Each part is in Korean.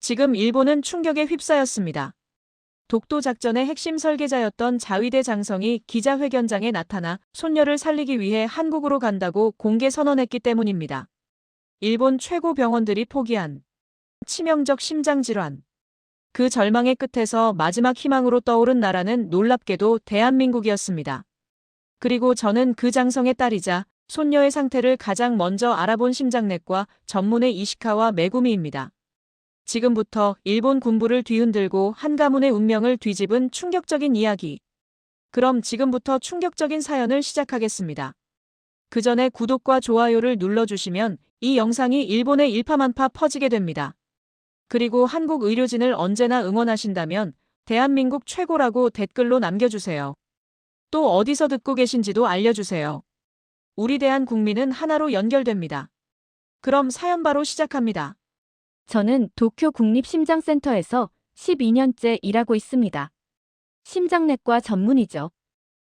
지금 일본은 충격에 휩싸였습니다. 독도 작전의 핵심 설계자였던 자위대 장성이 기자회견장에 나타나 손녀를 살리기 위해 한국으로 간다고 공개 선언했기 때문입니다. 일본 최고 병원들이 포기한 치명적 심장질환. 그 절망의 끝에서 마지막 희망으로 떠오른 나라는 놀랍게도 대한민국이었습니다. 그리고 저는 그 장성의 딸이자 손녀의 상태를 가장 먼저 알아본 심장내과 전문의 이시카와 메구미입니다. 지금부터 일본 군부를 뒤흔들고 한 가문의 운명을 뒤집은 충격적인 이야기. 그럼 지금부터 충격적인 사연을 시작하겠습니다. 그 전에 구독과 좋아요를 눌러주시면 이 영상이 일본의 일파만파 퍼지게 됩니다. 그리고 한국 의료진을 언제나 응원하신다면 대한민국 최고라고 댓글로 남겨주세요. 또 어디서 듣고 계신지도 알려주세요. 우리 대한국민은 하나로 연결됩니다. 그럼 사연 바로 시작합니다. 저는 도쿄 국립심장센터에서 12년째 일하고 있습니다. 심장내과 전문이죠.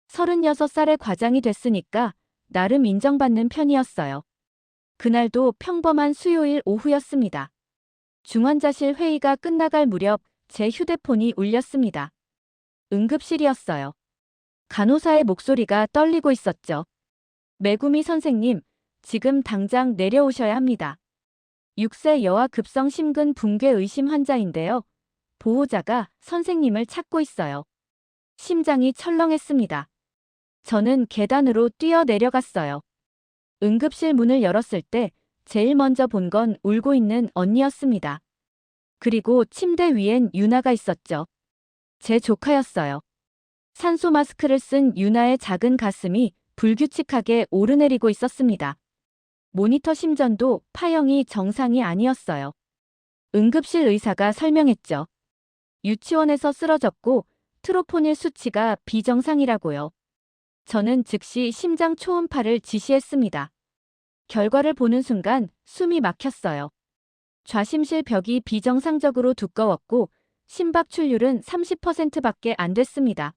36살에 과장이 됐으니까 나름 인정받는 편이었어요. 그날도 평범한 수요일 오후였습니다. 중환자실 회의가 끝나갈 무렵 제 휴대폰이 울렸습니다. 응급실이었어요. 간호사의 목소리가 떨리고 있었죠. 메구미 선생님, 지금 당장 내려오셔야 합니다. 6세 여아 급성 심근 붕괴 의심 환자인데요. 보호자가 선생님을 찾고 있어요. 심장이 철렁했습니다. 저는 계단으로 뛰어 내려갔어요. 응급실 문을 열었을 때 제일 먼저 본 건 울고 있는 언니였습니다. 그리고 침대 위엔 유나가 있었죠. 제 조카였어요. 산소 마스크를 쓴 유나의 작은 가슴이 불규칙하게 오르내리고 있었습니다. 모니터 심전도 파형이 정상이 아니었어요. 응급실 의사가 설명했죠. 유치원에서 쓰러졌고 트로포닐 수치가 비정상이라고요. 저는 즉시 심장 초음파를 지시했습니다. 결과를 보는 순간 숨이 막혔어요. 좌심실 벽이 비정상적으로 두꺼웠고 심박 출률은 30%밖에 안 됐습니다.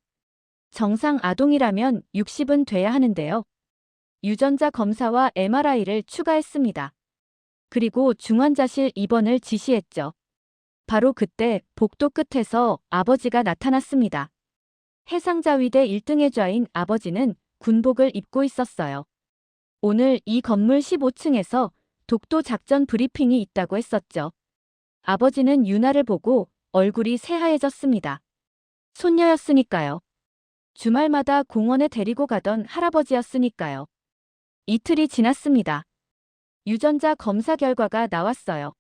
정상 아동이라면 60은 돼야 하는데요. 유전자 검사와 MRI를 추가했습니다. 그리고 중환자실 입원을 지시했죠. 바로 그때 복도 끝에서 아버지가 나타났습니다. 해상자위대 1등의 좌인 아버지는 군복을 입고 있었어요. 오늘 이 건물 15층에서 독도 작전 브리핑이 있다고 했었죠. 아버지는 유나를 보고 얼굴이 새하얘졌습니다. 손녀였으니까요. 주말마다 공원에 데리고 가던 할아버지였으니까요. 이틀이 지났습니다. 유전자 검사 결과가 나왔어요.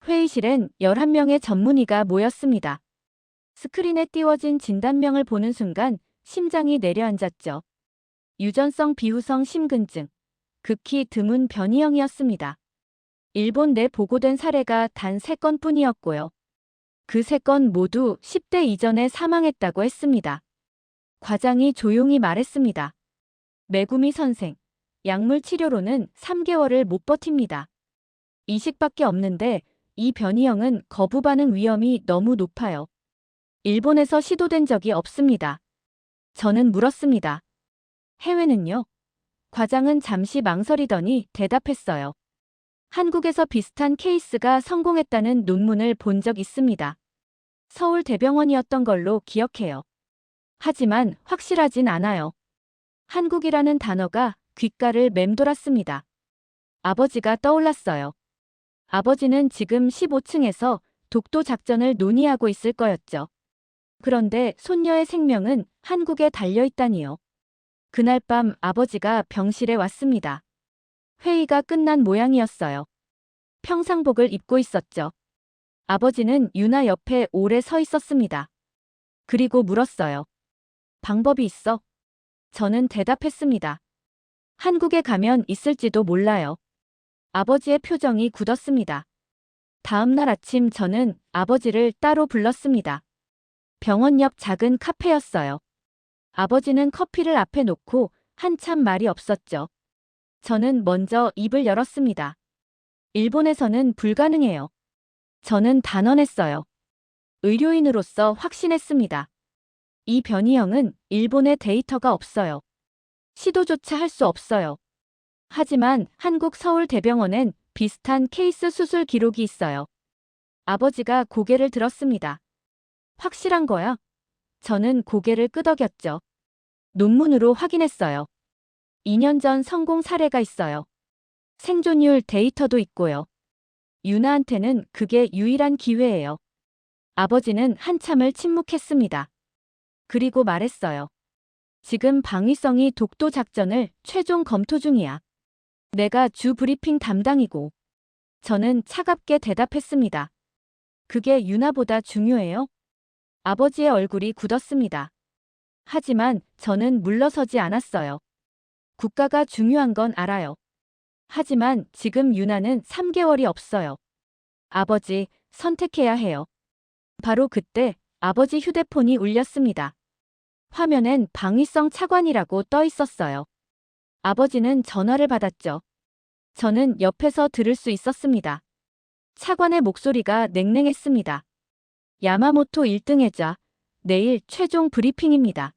회의실엔 11명의 전문의가 모였습니다. 스크린에 띄워진 진단명을 보는 순간 심장이 내려앉았죠. 유전성 비후성 심근증. 극히 드문 변이형이었습니다. 일본 내 보고된 사례가 단 3건뿐이었고요. 그 3건 모두 10대 이전에 사망했다고 했습니다. 과장이 조용히 말했습니다. 메구미 선생, 약물 치료로는 3개월을 못 버팁니다. 이식밖에 없는데 이 변이형은 거부 반응 위험이 너무 높아요. 일본에서 시도된 적이 없습니다. 저는 물었습니다. 해외는요? 과장은 잠시 망설이더니 대답했어요. 한국에서 비슷한 케이스가 성공했다는 논문을 본 적 있습니다. 서울대병원이었던 걸로 기억해요. 하지만 확실하진 않아요. 한국이라는 단어가 귓가를 맴돌았습니다. 아버지가 떠올랐어요. 아버지는 지금 15층에서 독도 작전을 논의하고 있을 거였죠. 그런데 손녀의 생명은 한국에 달려있다니요. 그날 밤 아버지가 병실에 왔습니다. 회의가 끝난 모양이었어요. 평상복을 입고 있었죠. 아버지는 유나 옆에 오래 서 있었습니다. 그리고 물었어요. 방법이 있어? 저는 대답했습니다. 한국에 가면 있을지도 몰라요. 아버지의 표정이 굳었습니다. 다음 날 아침 저는 아버지를 따로 불렀습니다. 병원 옆 작은 카페였어요. 아버지는 커피를 앞에 놓고 한참 말이 없었죠. 저는 먼저 입을 열었습니다. 일본에서는 불가능해요. 저는 단언했어요. 의료인으로서 확신했습니다. 이 변이형은 일본에 데이터가 없어요. 시도조차 할 수 없어요. 하지만 한국 서울대병원엔 비슷한 케이스 수술 기록이 있어요. 아버지가 고개를 들었습니다. 확실한 거야? 저는 고개를 끄덕였죠. 논문으로 확인했어요. 2년 전 성공 사례가 있어요. 생존율 데이터도 있고요. 유나한테는 그게 유일한 기회예요. 아버지는 한참을 침묵했습니다. 그리고 말했어요. 지금 방위성이 독도 작전을 최종 검토 중이야. 내가 주 브리핑 담당이고. 저는 차갑게 대답했습니다. 그게 유나보다 중요해요? 아버지의 얼굴이 굳었습니다. 하지만 저는 물러서지 않았어요. 국가가 중요한 건 알아요. 하지만 지금 유나는 3개월이 없어요. 아버지, 선택해야 해요. 바로 그때 아버지 휴대폰이 울렸습니다. 화면엔 방위성 차관이라고 떠 있었어요. 아버지는 전화를 받았죠. 저는 옆에서 들을 수 있었습니다. 차관의 목소리가 냉랭했습니다. 야마모토 1등 해자, 내일 최종 브리핑입니다.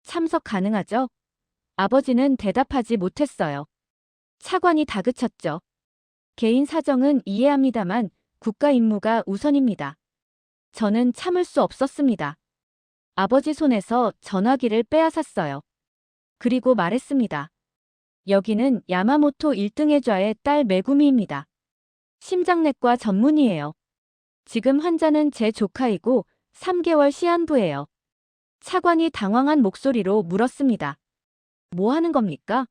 참석 가능하죠? 아버지는 대답하지 못했어요. 차관이 다그쳤죠. 개인 사정은 이해합니다만 국가 임무가 우선입니다. 저는 참을 수 없었습니다. 아버지 손에서 전화기를 빼앗았어요. 그리고 말했습니다. 여기는 야마모토 1등 해좌의 딸 메구미입니다. 심장내과 전문의예요. 지금 환자는 제 조카이고 3개월 시한부예요. 차관이 당황한 목소리로 물었습니다. 뭐 하는 겁니까?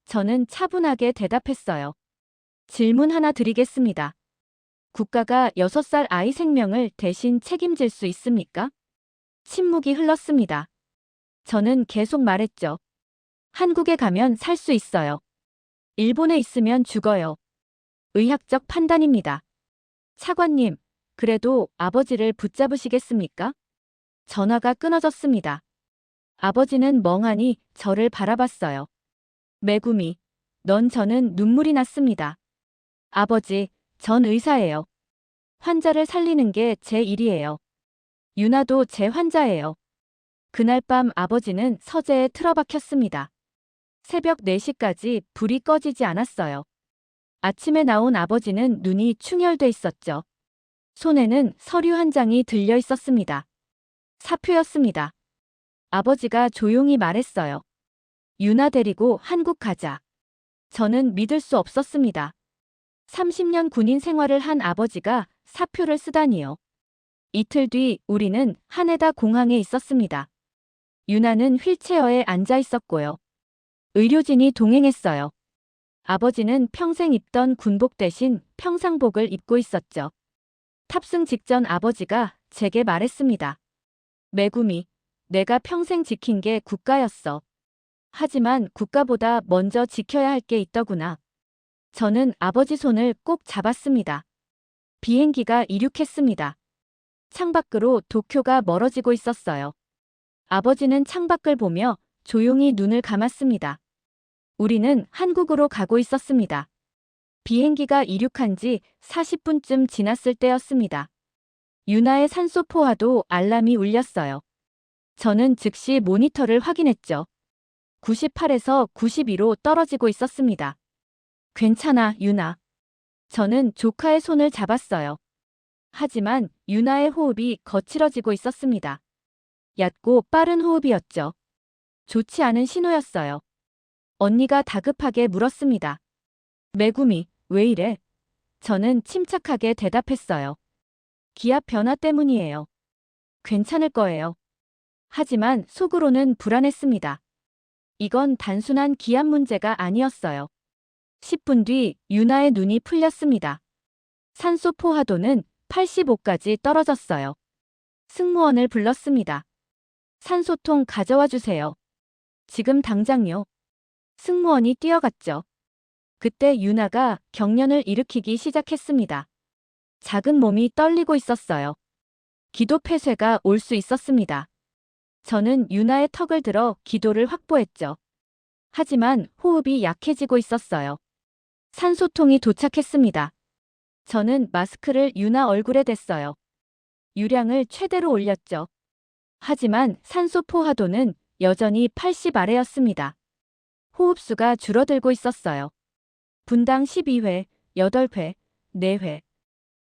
저는 차분하게 대답했어요. 질문 하나 드리겠습니다. 국가가 6살 아이 생명을 대신 책임질 수 있습니까? 침묵이 흘렀습니다. 저는 계속 말했죠. 한국에 가면 살 수 있어요. 일본에 있으면 죽어요. 의학적 판단입니다. 차관님, 그래도 아버지를 붙잡으시겠습니까? 전화가 끊어졌습니다. 아버지는 멍하니 저를 바라봤어요. 메구미, 넌 저는 눈물이 났습니다. 아버지, 전 의사예요. 환자를 살리는 게 제 일이에요. 유나도 제 환자예요. 그날 밤 아버지는 서재에 틀어박혔습니다. 새벽 4시까지 불이 꺼지지 않았어요. 아침에 나온 아버지는 눈이 충혈돼 있었죠. 손에는 서류 한 장이 들려 있었습니다. 사표였습니다. 아버지가 조용히 말했어요. 유나 데리고 한국 가자. 저는 믿을 수 없었습니다. 30년 군인 생활을 한 아버지가 사표를 쓰다니요. 이틀 뒤 우리는 하네다 공항에 있었습니다. 유나는 휠체어에 앉아 있었고요. 의료진이 동행했어요. 아버지는 평생 입던 군복 대신 평상복을 입고 있었죠. 탑승 직전 아버지가 제게 말했습니다. 메구미, 내가 평생 지킨 게 국가였어. 하지만 국가보다 먼저 지켜야 할 게 있더구나. 저는 아버지 손을 꼭 잡았습니다. 비행기가 이륙했습니다. 창밖으로 도쿄가 멀어지고 있었어요. 아버지는 창밖을 보며 조용히 눈을 감았습니다. 우리는 한국으로 가고 있었습니다. 비행기가 이륙한 지 40분쯤 지났을 때였습니다. 유나의 산소 포화도 알람이 울렸어요. 저는 즉시 모니터를 확인했죠. 98에서 92로 떨어지고 있었습니다. 괜찮아, 유나. 저는 조카의 손을 잡았어요. 하지만 유나의 호흡이 거칠어지고 있었습니다. 얕고 빠른 호흡이었죠. 좋지 않은 신호였어요. 언니가 다급하게 물었습니다. 메구미, 왜 이래? 저는 침착하게 대답했어요. 기압 변화 때문이에요. 괜찮을 거예요. 하지만 속으로는 불안했습니다. 이건 단순한 기압 문제가 아니었어요. 10분 뒤 유나의 눈이 풀렸습니다. 산소 포화도는 85까지 떨어졌어요. 승무원을 불렀습니다. 산소통 가져와 주세요. 지금 당장요. 승무원이 뛰어갔죠. 그때 유나가 경련을 일으키기 시작했습니다. 작은 몸이 떨리고 있었어요. 기도 폐쇄가 올 수 있었습니다. 저는 유나의 턱을 들어 기도를 확보했죠. 하지만 호흡이 약해지고 있었어요. 산소통이 도착했습니다. 저는 마스크를 유나 얼굴에 댔어요. 유량을 최대로 올렸죠. 하지만 산소 포화도는 여전히 80 아래였습니다. 호흡수가 줄어들고 있었어요. 분당 12회, 8회, 4회.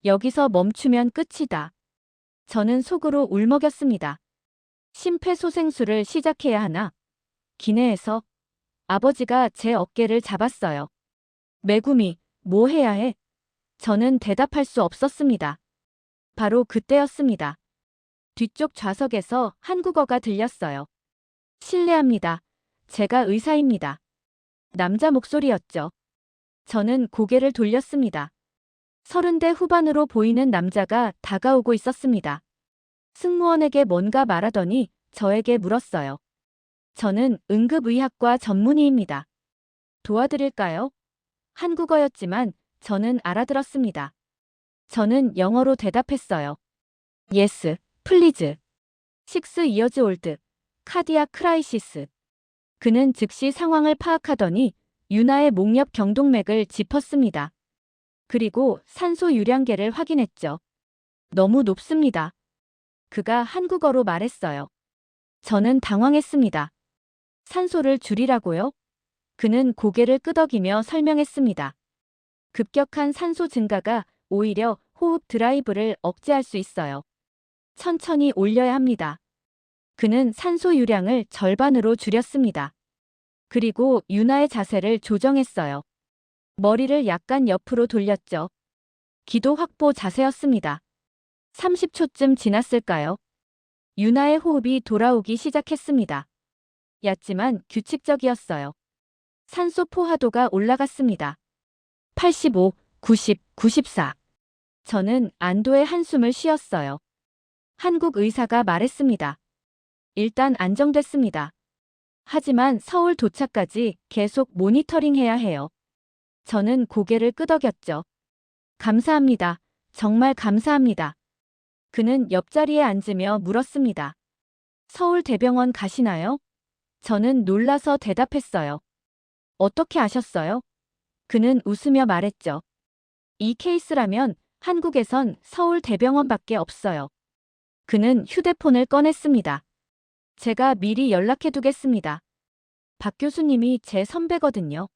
여기서 멈추면 끝이다. 저는 속으로 울먹였습니다. 심폐소생술을 시작해야 하나? 기내에서 아버지가 제 어깨를 잡았어요. 메구미, 뭐 해야 해? 저는 대답할 수 없었습니다. 바로 그때였습니다. 뒤쪽 좌석에서 한국어가 들렸어요. 실례합니다. 제가 의사입니다. 남자 목소리였죠. 저는 고개를 돌렸습니다. 30대 후반으로 보이는 남자가 다가오고 있었습니다. 승무원에게 뭔가 말하더니 저에게 물었어요. 저는 응급의학과 전문의입니다. 도와드릴까요? 한국어였지만 저는 알아들었습니다. 저는 영어로 대답했어요. Yes, please. 6 years old. 카디악 크라이시스. 그는 즉시 상황을 파악하더니 유나의 목 옆 경동맥을 짚었습니다. 그리고 산소 유량계를 확인했죠. 너무 높습니다. 그가 한국어로 말했어요. 저는 당황했습니다. 산소를 줄이라고요? 그는 고개를 끄덕이며 설명했습니다. 급격한 산소 증가가 오히려 호흡 드라이브를 억제할 수 있어요. 천천히 올려야 합니다. 그는 산소 유량을 절반으로 줄였습니다. 그리고 유나의 자세를 조정했어요. 머리를 약간 옆으로 돌렸죠. 기도 확보 자세였습니다. 30초쯤 지났을까요? 유나의 호흡이 돌아오기 시작했습니다. 얕지만 규칙적이었어요. 산소 포화도가 올라갔습니다. 85, 90, 94. 저는 안도의 한숨을 쉬었어요. 한국 의사가 말했습니다. 일단 안정됐습니다. 하지만 서울 도착까지 계속 모니터링해야 해요. 저는 고개를 끄덕였죠. 감사합니다. 정말 감사합니다. 그는 옆자리에 앉으며 물었습니다. 서울대병원 가시나요? 저는 놀라서 대답했어요. 어떻게 아셨어요? 그는 웃으며 말했죠. 이 케이스라면 한국에선 서울대병원밖에 없어요. 그는 휴대폰을 꺼냈습니다. 제가 미리 연락해두겠습니다. 박 교수님이 제 선배거든요.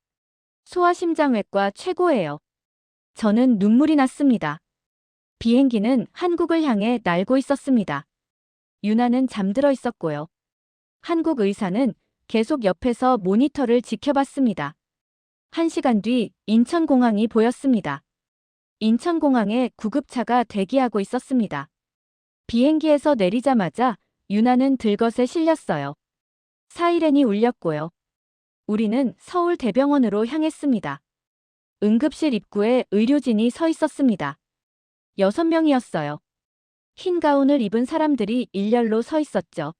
소아심장외과 최고예요. 저는 눈물이 났습니다. 비행기는 한국을 향해 날고 있었습니다. 유나는 잠들어 있었고요. 한국 의사는 계속 옆에서 모니터를 지켜봤습니다. 1시간 뒤 인천공항이 보였습니다. 인천공항에 구급차가 대기하고 있었습니다. 비행기에서 내리자마자 유나는 들것에 실렸어요. 사이렌이 울렸고요. 우리는 서울대병원으로 향했습니다. 응급실 입구에 의료진이 서 있었습니다. 6명이었어요. 흰 가운을 입은 사람들이 일렬로 서 있었죠.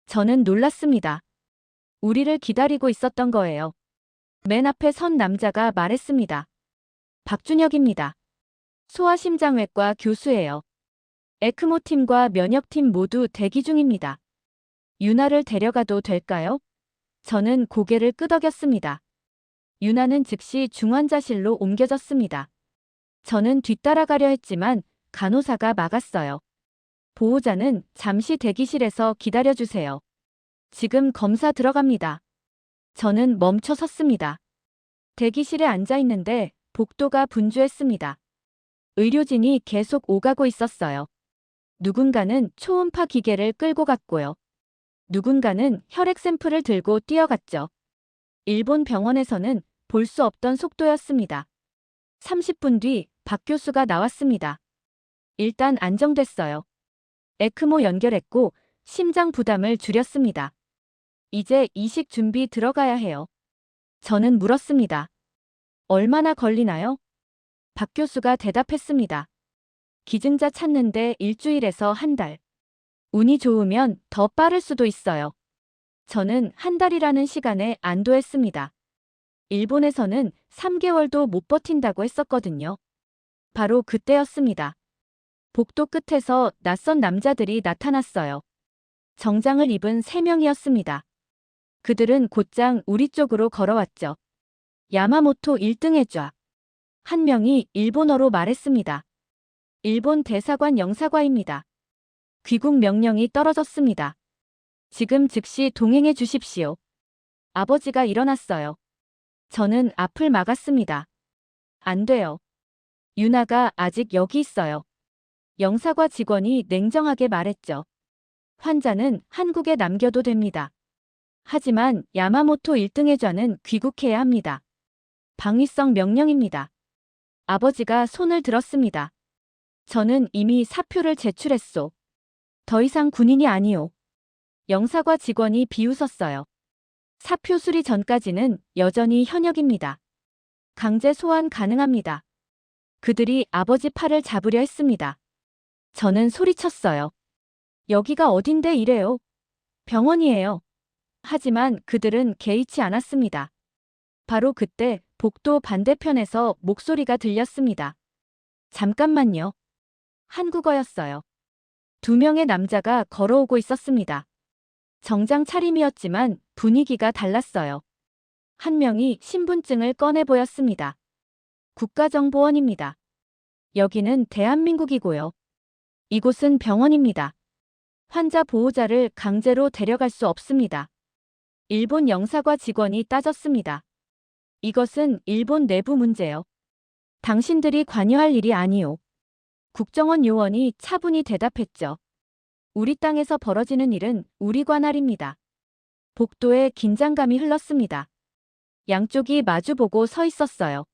저는 놀랐습니다. 우리를 기다리고 있었던 거예요. 맨 앞에 선 남자가 말했습니다. 박준혁입니다. 소아심장외과 교수예요. 에크모팀과 면역팀 모두 대기 중입니다. 유나를 데려가도 될까요? 저는 고개를 끄덕였습니다. 유나는 즉시 중환자실로 옮겨졌습니다. 저는 뒤따라가려 했지만 간호사가 막았어요. 보호자는 잠시 대기실에서 기다려주세요. 지금 검사 들어갑니다. 저는 멈춰 섰습니다. 대기실에 앉아 있는데 복도가 분주했습니다. 의료진이 계속 오가고 있었어요. 누군가는 초음파 기계를 끌고 갔고요. 누군가는 혈액 샘플을 들고 뛰어갔죠. 일본 병원에서는 볼 수 없던 속도였습니다. 30분 뒤 박 교수가 나왔습니다. 일단 안정됐어요. 에크모 연결했고 심장 부담을 줄였습니다. 이제 이식 준비 들어가야 해요. 저는 물었습니다. 얼마나 걸리나요? 박 교수가 대답했습니다. 기증자 찾는데 일주일에서 한 달. 운이 좋으면 더 빠를 수도 있어요. 저는 한 달이라는 시간에 안도했습니다. 일본에서는 3개월도 못 버틴다고 했었거든요. 바로 그때였습니다. 복도 끝에서 낯선 남자들이 나타났어요. 정장을 입은 3명이었습니다. 그들은 곧장 우리 쪽으로 걸어왔죠. 야마모토 1등의 좌. 한 명이 일본어로 말했습니다. 일본 대사관 영사과입니다. 귀국 명령이 떨어졌습니다. 지금 즉시 동행해 주십시오. 아버지가 일어났어요. 저는 앞을 막았습니다. 안 돼요. 유나가 아직 여기 있어요. 영사과 직원이 냉정하게 말했죠. 환자는 한국에 남겨도 됩니다. 하지만 야마모토 1등의 좌는 귀국해야 합니다. 방위성 명령입니다. 아버지가 손을 들었습니다. 저는 이미 사표를 제출했소. 더 이상 군인이 아니오. 영사과 직원이 비웃었어요. 사표 수리 전까지는 여전히 현역입니다. 강제 소환 가능합니다. 그들이 아버지 팔을 잡으려 했습니다. 저는 소리쳤어요. 여기가 어딘데 이래요. 병원이에요. 하지만 그들은 개의치 않았습니다. 바로 그때 복도 반대편에서 목소리가 들렸습니다. 잠깐만요. 한국어였어요. 2명의 남자가 걸어오고 있었습니다. 정장 차림이었지만 분위기가 달랐어요. 한 명이 신분증을 꺼내 보였습니다. 국가정보원입니다. 여기는 대한민국이고요. 이곳은 병원입니다. 환자 보호자를 강제로 데려갈 수 없습니다. 일본 영사과 직원이 따졌습니다. 이것은 일본 내부 문제요. 당신들이 관여할 일이 아니오. 국정원 요원이 차분히 대답했죠. 우리 땅에서 벌어지는 일은 우리 관할입니다. 복도에 긴장감이 흘렀습니다. 양쪽이 마주보고 서 있었어요.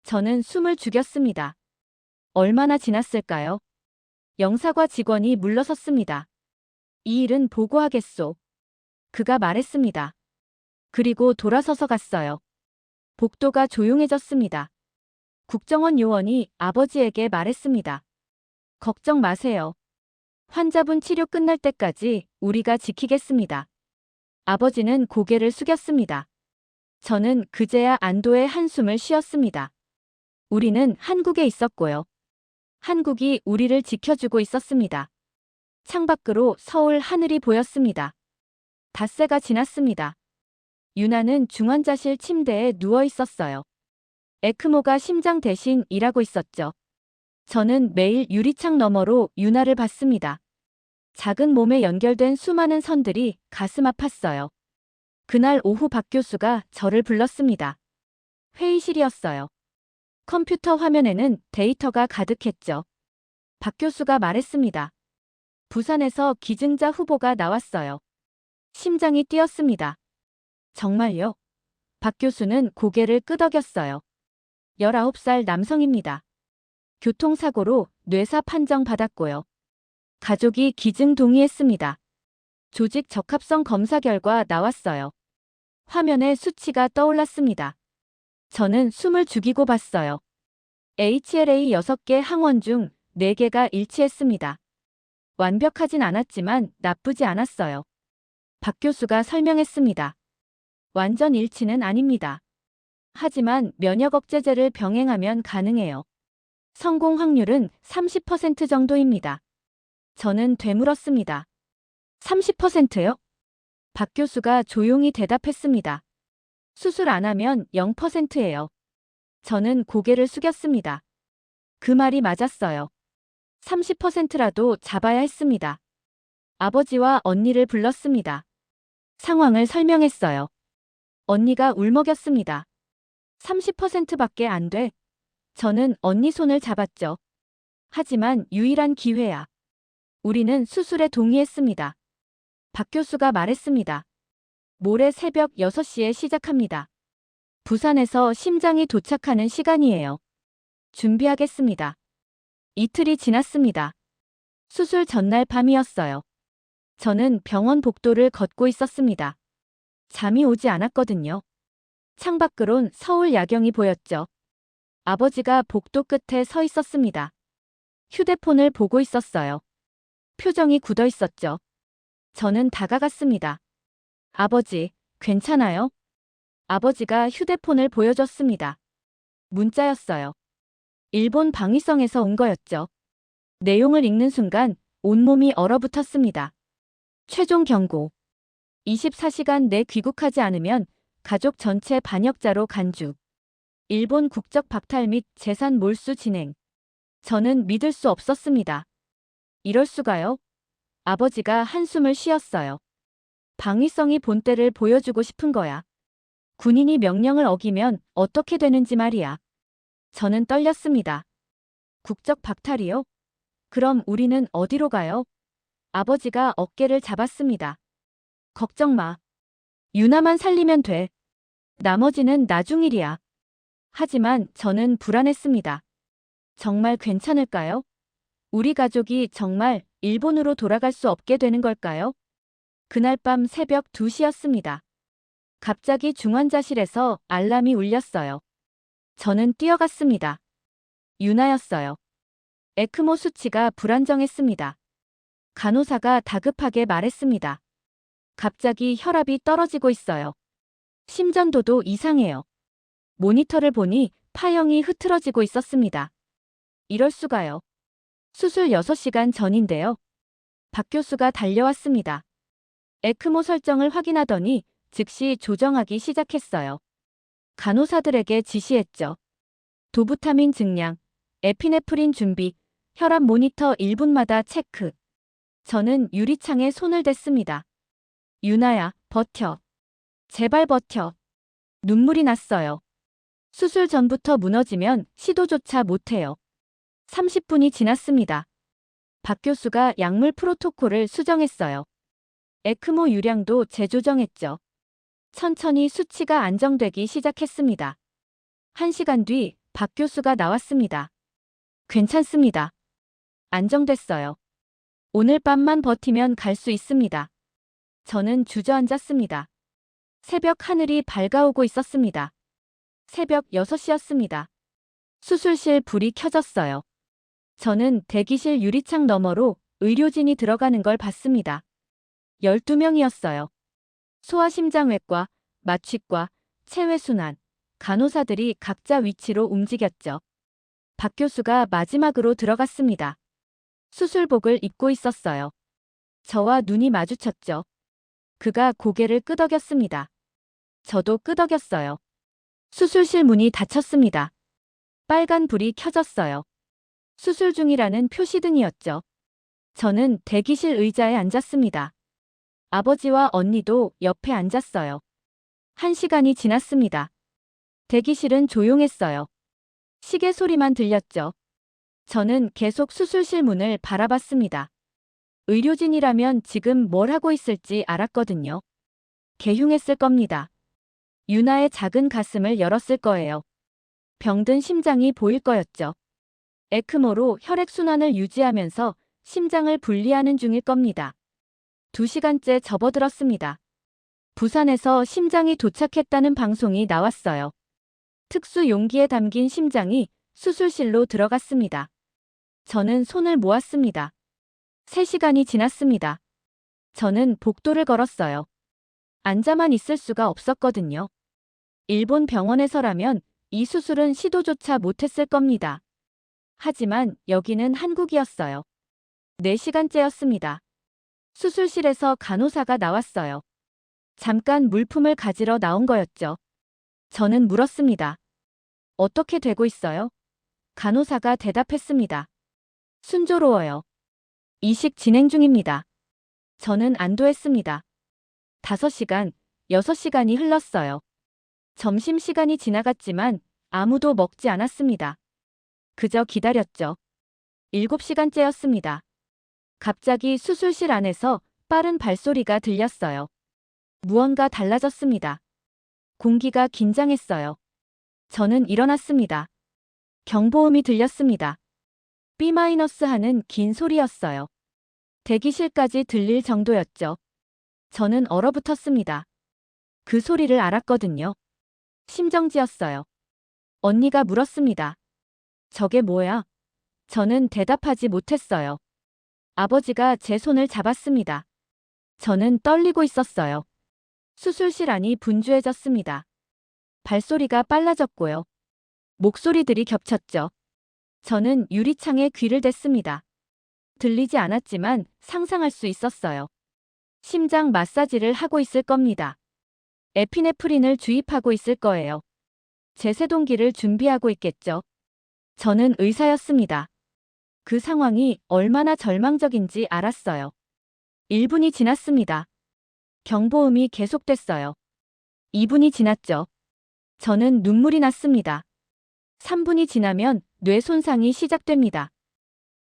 저는 숨을 죽였습니다. 얼마나 지났을까요? 영사과 직원이 물러섰습니다. 이 일은 보고하겠소. 그가 말했습니다. 그리고 돌아서서 갔어요. 복도가 조용해졌습니다. 국정원 요원이 아버지에게 말했습니다. 걱정 마세요. 환자분 치료 끝날 때까지 우리가 지키겠습니다. 아버지는 고개를 숙였습니다. 저는 그제야 안도의 한숨을 쉬었습니다. 우리는 한국에 있었고요. 한국이 우리를 지켜주고 있었습니다. 창밖으로 서울 하늘이 보였습니다. 닷새가 지났습니다. 유나는 중환자실 침대에 누워 있었어요. 에크모가 심장 대신 일하고 있었죠. 저는 매일 유리창 너머로 유나를 봤습니다. 작은 몸에 연결된 수많은 선들이 가슴 아팠어요. 그날 오후 박 교수가 저를 불렀습니다. 회의실이었어요. 컴퓨터 화면에는 데이터가 가득했죠. 박 교수가 말했습니다. 부산에서 기증자 후보가 나왔어요. 심장이 뛰었습니다. 정말요? 박 교수는 고개를 끄덕였어요. 19살 남성입니다. 교통사고로 뇌사 판정 받았고요. 가족이 기증 동의했습니다. 조직 적합성 검사 결과 나왔어요. 화면에 수치가 떠올랐습니다. 저는 숨을 죽이고 봤어요. HLA 6개 항원 중 4개가 일치했습니다. 완벽하진 않았지만 나쁘지 않았어요. 박 교수가 설명했습니다. 완전 일치는 아닙니다. 하지만 면역 억제제를 병행하면 가능해요. 성공 확률은 30% 정도입니다. 저는 되물었습니다. 30%요? 박 교수가 조용히 대답했습니다. 수술 안 하면 0%예요. 저는 고개를 숙였습니다. 그 말이 맞았어요. 30%라도 잡아야 했습니다. 아버지와 언니를 불렀습니다. 상황을 설명했어요. 언니가 울먹였습니다. 30%밖에 안 돼. 저는 언니 손을 잡았죠. 하지만 유일한 기회야. 우리는 수술에 동의했습니다. 박 교수가 말했습니다. 모레 새벽 6시에 시작합니다. 부산에서 심장이 도착하는 시간이에요. 준비하겠습니다. 이틀이 지났습니다. 수술 전날 밤이었어요. 저는 병원 복도를 걷고 있었습니다. 잠이 오지 않았거든요. 창밖으론 서울 야경이 보였죠. 아버지가 복도 끝에 서 있었습니다. 휴대폰을 보고 있었어요. 표정이 굳어 있었죠. 저는 다가갔습니다. 아버지, 괜찮아요? 아버지가 휴대폰을 보여줬습니다. 문자였어요. 일본 방위성에서 온 거였죠. 내용을 읽는 순간 온몸이 얼어붙었습니다. 최종 경고. 24시간 내 귀국하지 않으면 가족 전체 반역자로 간주. 일본 국적 박탈 및 재산 몰수 진행. 저는 믿을 수 없었습니다. 이럴 수가요? 아버지가 한숨을 쉬었어요. 방위성이 본때를 보여주고 싶은 거야. 군인이 명령을 어기면 어떻게 되는지 말이야. 저는 떨렸습니다. 국적 박탈이요? 그럼 우리는 어디로 가요? 아버지가 어깨를 잡았습니다. 걱정 마. 유나만 살리면 돼. 나머지는 나중 일이야. 하지만 저는 불안했습니다. 정말 괜찮을까요? 우리 가족이 정말 일본으로 돌아갈 수 없게 되는 걸까요? 그날 밤 새벽 2시였습니다. 갑자기 중환자실에서 알람이 울렸어요. 저는 뛰어갔습니다. 유나였어요. 에크모 수치가 불안정했습니다. 간호사가 다급하게 말했습니다. 갑자기 혈압이 떨어지고 있어요. 심전도도 이상해요. 모니터를 보니 파형이 흐트러지고 있었습니다. 이럴 수가요. 수술 6시간 전인데요. 박 교수가 달려왔습니다. 에크모 설정을 확인하더니 즉시 조정하기 시작했어요. 간호사들에게 지시했죠. 도부타민 증량, 에피네프린 준비, 혈압 모니터 1분마다 체크. 저는 유리창에 손을 댔습니다. 유나야, 버텨. 제발 버텨. 눈물이 났어요. 수술 전부터 무너지면 시도조차 못해요. 30분이 지났습니다. 박 교수가 약물 프로토콜을 수정했어요. 에크모 유량도 재조정했죠. 천천히 수치가 안정되기 시작했습니다. 1시간 뒤 박 교수가 나왔습니다. 괜찮습니다. 안정됐어요. 오늘 밤만 버티면 갈 수 있습니다. 저는 주저앉았습니다. 새벽 하늘이 밝아오고 있었습니다. 새벽 6시였습니다. 수술실 불이 켜졌어요. 저는 대기실 유리창 너머로 의료진이 들어가는 걸 봤습니다. 12명이었어요. 소아심장외과, 마취과, 체외순환, 간호사들이 각자 위치로 움직였죠. 박 교수가 마지막으로 들어갔습니다. 수술복을 입고 있었어요. 저와 눈이 마주쳤죠. 그가 고개를 끄덕였습니다. 저도 끄덕였어요. 수술실 문이 닫혔습니다. 빨간 불이 켜졌어요. 수술 중이라는 표시등이었죠. 저는 대기실 의자에 앉았습니다. 아버지와 언니도 옆에 앉았어요. 1시간이 지났습니다. 대기실은 조용했어요. 시계 소리만 들렸죠. 저는 계속 수술실 문을 바라봤습니다. 의료진이라면 지금 뭘 하고 있을지 알았거든요. 개흉했을 겁니다. 유나의 작은 가슴을 열었을 거예요. 병든 심장이 보일 거였죠. 에크모로 혈액순환을 유지하면서 심장을 분리하는 중일 겁니다. 2시간째 접어들었습니다. 부산에서 심장이 도착했다는 방송이 나왔어요. 특수 용기에 담긴 심장이 수술실로 들어갔습니다. 저는 손을 모았습니다. 3시간이 지났습니다. 저는 복도를 걸었어요. 앉아만 있을 수가 없었거든요. 일본 병원에서라면 이 수술은 시도조차 못했을 겁니다. 하지만 여기는 한국이었어요. 4시간째였습니다. 수술실에서 간호사가 나왔어요. 잠깐 물품을 가지러 나온 거였죠. 저는 물었습니다. 어떻게 되고 있어요? 간호사가 대답했습니다. 순조로워요. 이식 진행 중입니다. 저는 안도했습니다. 5시간, 6시간이 흘렀어요. 점심시간이 지나갔지만 아무도 먹지 않았습니다. 그저 기다렸죠. 7시간째였습니다. 갑자기 수술실 안에서 빠른 발소리가 들렸어요. 무언가 달라졌습니다. 공기가 긴장했어요. 저는 일어났습니다. 경보음이 들렸습니다. B- 하는 긴 소리였어요. 대기실까지 들릴 정도였죠. 저는 얼어붙었습니다. 그 소리를 알았거든요. 심정지였어요. 언니가 물었습니다. 저게 뭐야? 저는 대답하지 못했어요. 아버지가 제 손을 잡았습니다. 저는 떨리고 있었어요. 수술실 안이 분주해졌습니다. 발소리가 빨라졌고요. 목소리들이 겹쳤죠. 저는 유리창에 귀를 댔습니다. 들리지 않았지만 상상할 수 있었어요. 심장 마사지를 하고 있을 겁니다. 에피네프린을 주입하고 있을 거예요. 제세동기를 준비하고 있겠죠. 저는 의사였습니다. 그 상황이 얼마나 절망적인지 알았어요. 1분이 지났습니다. 경보음이 계속됐어요. 2분이 지났죠. 저는 눈물이 났습니다. 3분이 지나면 뇌 손상이 시작됩니다.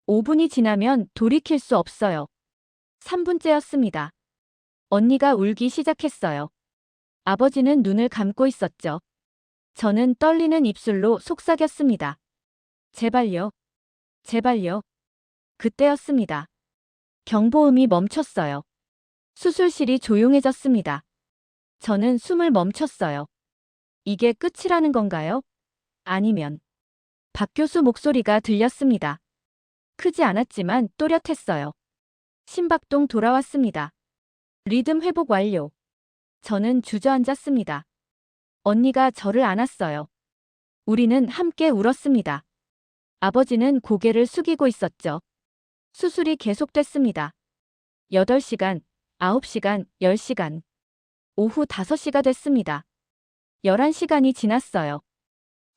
5분이 지나면 돌이킬 수 없어요. 3분째였습니다. 언니가 울기 시작했어요. 아버지는 눈을 감고 있었죠. 저는 떨리는 입술로 속삭였습니다. 제발요. 제발요. 그때였습니다. 경보음이 멈췄어요. 수술실이 조용해졌습니다. 저는 숨을 멈췄어요. 이게 끝이라는 건가요? 아니면 박 교수 목소리가 들렸습니다. 크지 않았지만 또렷했어요. 심박동 돌아왔습니다. 리듬 회복 완료. 저는 주저앉았습니다. 언니가 저를 안았어요. 우리는 함께 울었습니다. 아버지는 고개를 숙이고 있었죠. 수술이 계속됐습니다. 8시간, 9시간, 10시간. 오후 5시가 됐습니다. 11시간이 지났어요.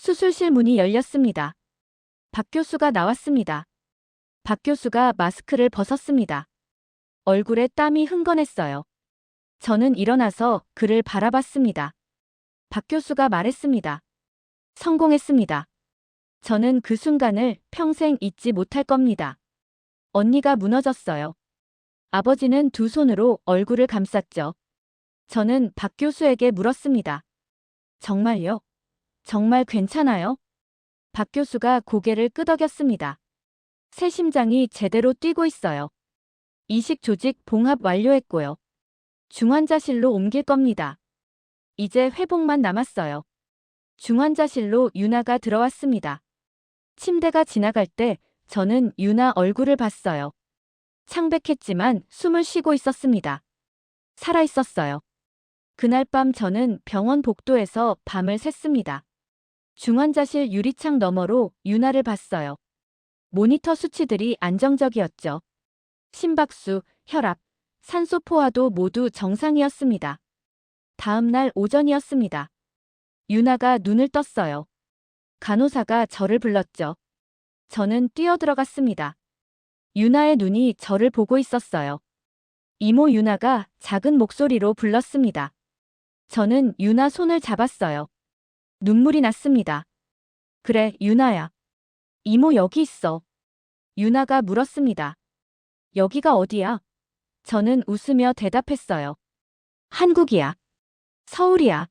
수술실 문이 열렸습니다. 박 교수가 나왔습니다. 박 교수가 마스크를 벗었습니다. 얼굴에 땀이 흥건했어요. 저는 일어나서 그를 바라봤습니다. 박 교수가 말했습니다. 성공했습니다. 저는 그 순간을 평생 잊지 못할 겁니다. 언니가 무너졌어요. 아버지는 두 손으로 얼굴을 감쌌죠. 저는 박 교수에게 물었습니다. 정말요? 정말 괜찮아요? 박 교수가 고개를 끄덕였습니다. 새 심장이 제대로 뛰고 있어요. 이식 조직 봉합 완료했고요. 중환자실로 옮길 겁니다. 이제 회복만 남았어요. 중환자실로 유나가 들어왔습니다. 침대가 지나갈 때 저는 유나 얼굴을 봤어요. 창백했지만 숨을 쉬고 있었습니다. 살아있었어요. 그날 밤 저는 병원 복도에서 밤을 샜습니다. 중환자실 유리창 너머로 유나를 봤어요. 모니터 수치들이 안정적이었죠. 심박수, 혈압, 산소 포화도 모두 정상이었습니다. 다음 날 오전이었습니다. 유나가 눈을 떴어요. 간호사가 저를 불렀죠. 저는 뛰어들어갔습니다. 유나의 눈이 저를 보고 있었어요. 이모 유나가 작은 목소리로 불렀습니다. 저는 유나 손을 잡았어요. 눈물이 났습니다. 그래, 유나야. 이모 여기 있어. 유나가 물었습니다. 여기가 어디야? 저는 웃으며 대답했어요. 한국이야. 서울이야.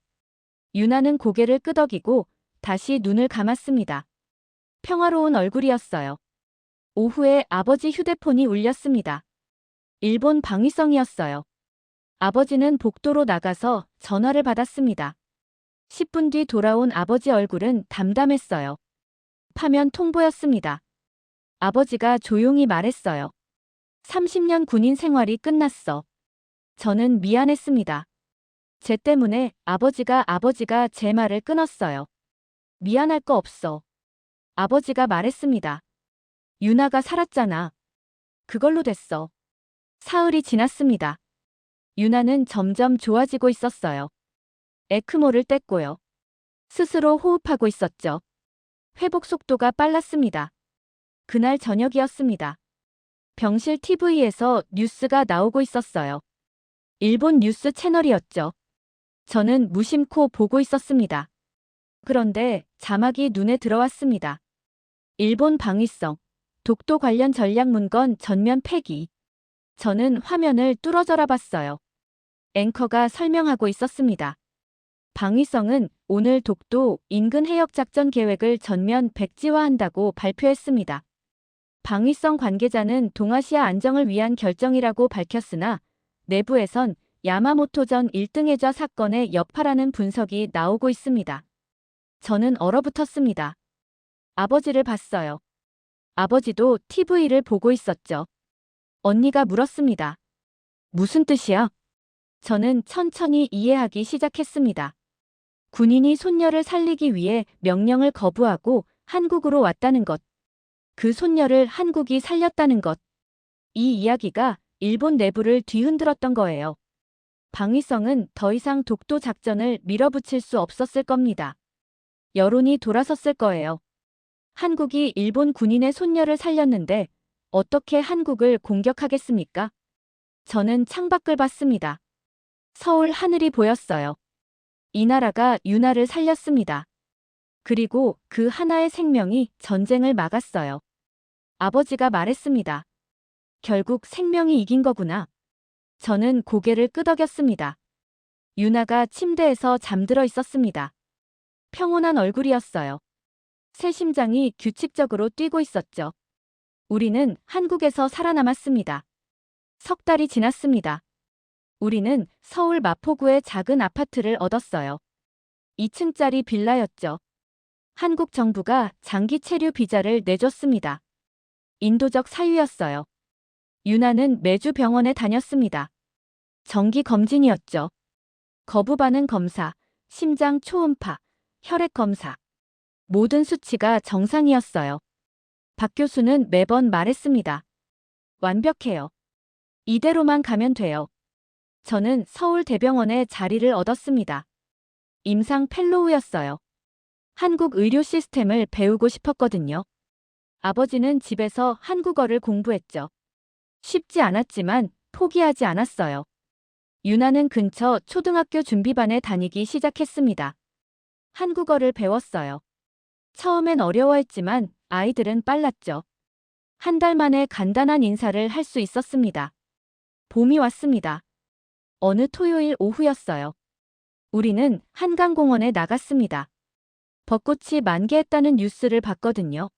유나는 고개를 끄덕이고 다시 눈을 감았습니다. 평화로운 얼굴이었어요. 오후에 아버지 휴대폰이 울렸습니다. 일본 방위성이었어요. 아버지는 복도로 나가서 전화를 받았습니다. 10분 뒤 돌아온 아버지 얼굴은 담담했어요. 파면 통보였습니다. 아버지가 조용히 말했어요. 30년 군인 생활이 끝났어. 저는 미안했습니다. 쟤 때문에 아버지가 제 말을 끊었어요. 미안할 거 없어. 아버지가 말했습니다. 유나가 살았잖아. 그걸로 됐어. 사흘이 지났습니다. 유나는 점점 좋아지고 있었어요. 에크모를 뗐고요. 스스로 호흡하고 있었죠. 회복 속도가 빨랐습니다. 그날 저녁이었습니다. 병실 TV에서 뉴스가 나오고 있었어요. 일본 뉴스 채널이었죠. 저는 무심코 보고 있었습니다. 그런데 자막이 눈에 들어왔습니다. 일본 방위성, 독도 관련 전략 문건 전면 폐기. 저는 화면을 뚫어져라 봤어요. 앵커가 설명하고 있었습니다. 방위성은 오늘 독도 인근 해역 작전 계획을 전면 백지화한다고 발표했습니다. 방위성 관계자는 동아시아 안정을 위한 결정이라고 밝혔으나 내부에선 야마모토 전 1등 해좌 사건의 여파라는 분석이 나오고 있습니다. 저는 얼어붙었습니다. 아버지를 봤어요. 아버지도 TV를 보고 있었죠. 언니가 물었습니다. 무슨 뜻이야? 저는 천천히 이해하기 시작했습니다. 군인이 손녀를 살리기 위해 명령을 거부하고 한국으로 왔다는 것. 그 손녀를 한국이 살렸다는 것. 이 이야기가 일본 내부를 뒤흔들었던 거예요. 방위성은 더 이상 독도 작전을 밀어붙일 수 없었을 겁니다. 여론이 돌아섰을 거예요. 한국이 일본 군인의 손녀를 살렸는데 어떻게 한국을 공격하겠습니까? 저는 창밖을 봤습니다. 서울 하늘이 보였어요. 이 나라가 유나를 살렸습니다. 그리고 그 하나의 생명이 전쟁을 막았어요. 아버지가 말했습니다. 결국 생명이 이긴 거구나. 저는 고개를 끄덕였습니다. 유나가 침대에서 잠들어 있었습니다. 평온한 얼굴이었어요. 새 심장이 규칙적으로 뛰고 있었죠. 우리는 한국에서 살아남았습니다. 석 달이 지났습니다. 우리는 서울 마포구의 작은 아파트를 얻었어요. 2층짜리 빌라였죠. 한국 정부가 장기 체류 비자를 내줬습니다. 인도적 사유였어요. 유나는 매주 병원에 다녔습니다. 정기 검진이었죠. 거부 반응 검사, 심장 초음파, 혈액 검사. 모든 수치가 정상이었어요. 박 교수는 매번 말했습니다. 완벽해요. 이대로만 가면 돼요. 저는 서울대병원에 자리를 얻었습니다. 임상 펠로우였어요. 한국 의료 시스템을 배우고 싶었거든요. 아버지는 집에서 한국어를 공부했죠. 쉽지 않았지만 포기하지 않았어요. 유나는 근처 초등학교 준비반에 다니기 시작했습니다. 한국어를 배웠어요. 처음엔 어려워했지만 아이들은 빨랐죠. 한 달 만에 간단한 인사를 할 수 있었습니다. 봄이 왔습니다. 어느 토요일 오후였어요. 우리는 한강공원에 나갔습니다. 벚꽃이 만개했다는 뉴스를 봤거든요.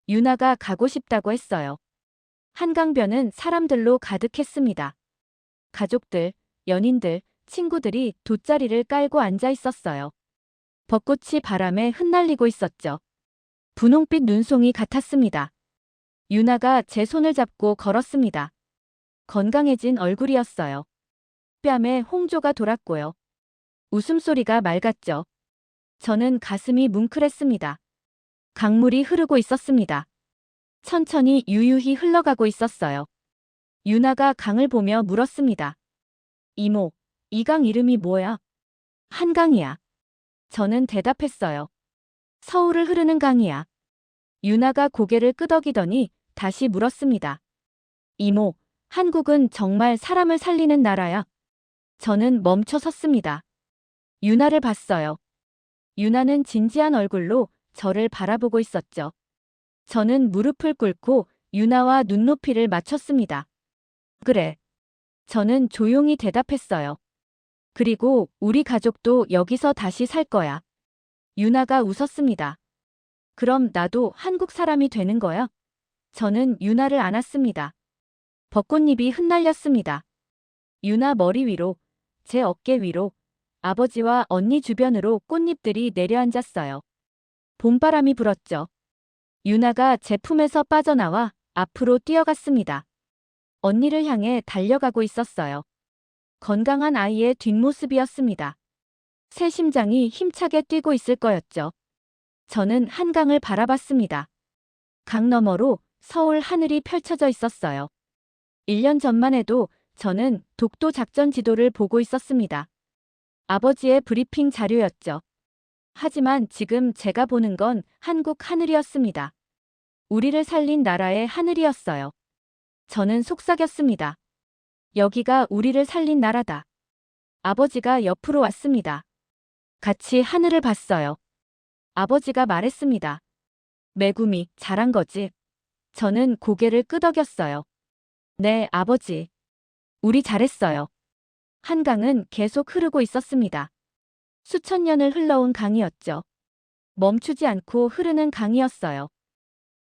유나가 가고 싶다고 했어요. 한강변은 사람들로 가득했습니다. 가족들, 연인들, 친구들이 돗자리를 깔고 앉아 있었어요. 벚꽃이 바람에 흩날리고 있었죠. 분홍빛 눈송이 같았습니다. 유나가 제 손을 잡고 걸었습니다. 건강해진 얼굴이었어요. 뺨에 홍조가 돌았고요. 웃음소리가 맑았죠. 저는 가슴이 뭉클했습니다. 강물이 흐르고 있었습니다. 천천히 유유히 흘러가고 있었어요. 유나가 강을 보며 물었습니다. 이모, 이 강 이름이 뭐야? 한강이야. 저는 대답했어요. 서울을 흐르는 강이야. 유나가 고개를 끄덕이더니 다시 물었습니다. 이모, 한국은 정말 사람을 살리는 나라야. 저는 멈춰 섰습니다. 유나를 봤어요. 유나는 진지한 얼굴로 저를 바라보고 있었죠. 저는 무릎을 꿇고 유나와 눈높이를 맞췄습니다. 그래. 저는 조용히 대답했어요. 그리고 우리 가족도 여기서 다시 살 거야. 유나가 웃었습니다. 그럼 나도 한국 사람이 되는 거야? 저는 유나를 안았습니다. 벚꽃잎이 흩날렸습니다. 유나 머리 위로, 제 어깨 위로, 아버지와 언니 주변으로 꽃잎들이 내려앉았어요. 봄바람이 불었죠. 유나가 제 품에서 빠져나와 앞으로 뛰어갔습니다. 언니를 향해 달려가고 있었어요. 건강한 아이의 뒷모습이었습니다. 새 심장이 힘차게 뛰고 있을 거였죠. 저는 한강을 바라봤습니다. 강 너머로 서울 하늘이 펼쳐져 있었어요. 1년 전만 해도 저는 독도 작전 지도를 보고 있었습니다. 아버지의 브리핑 자료였죠. 하지만 지금 제가 보는 건 한국 하늘이었습니다. 우리를 살린 나라의 하늘이었어요. 저는 속삭였습니다. 여기가 우리를 살린 나라다. 아버지가 옆으로 왔습니다. 같이 하늘을 봤어요. 아버지가 말했습니다. 메구미, 잘한 거지. 저는 고개를 끄덕였어요. 네, 아버지. 우리 잘했어요. 한강은 계속 흐르고 있었습니다. 수천 년을 흘러온 강이었죠. 멈추지 않고 흐르는 강이었어요.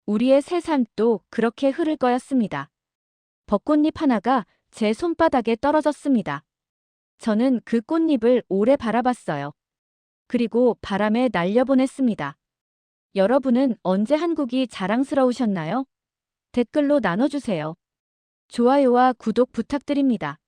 우리의 새 삶도 그렇게 흐를 거였습니다. 벚꽃잎 하나가 제 손바닥에 떨어졌습니다. 저는 그 꽃잎을 오래 바라봤어요. 그리고 바람에 날려보냈습니다. 여러분은 언제 한국이 자랑스러우셨나요? 댓글로 나눠주세요. 좋아요와 구독 부탁드립니다.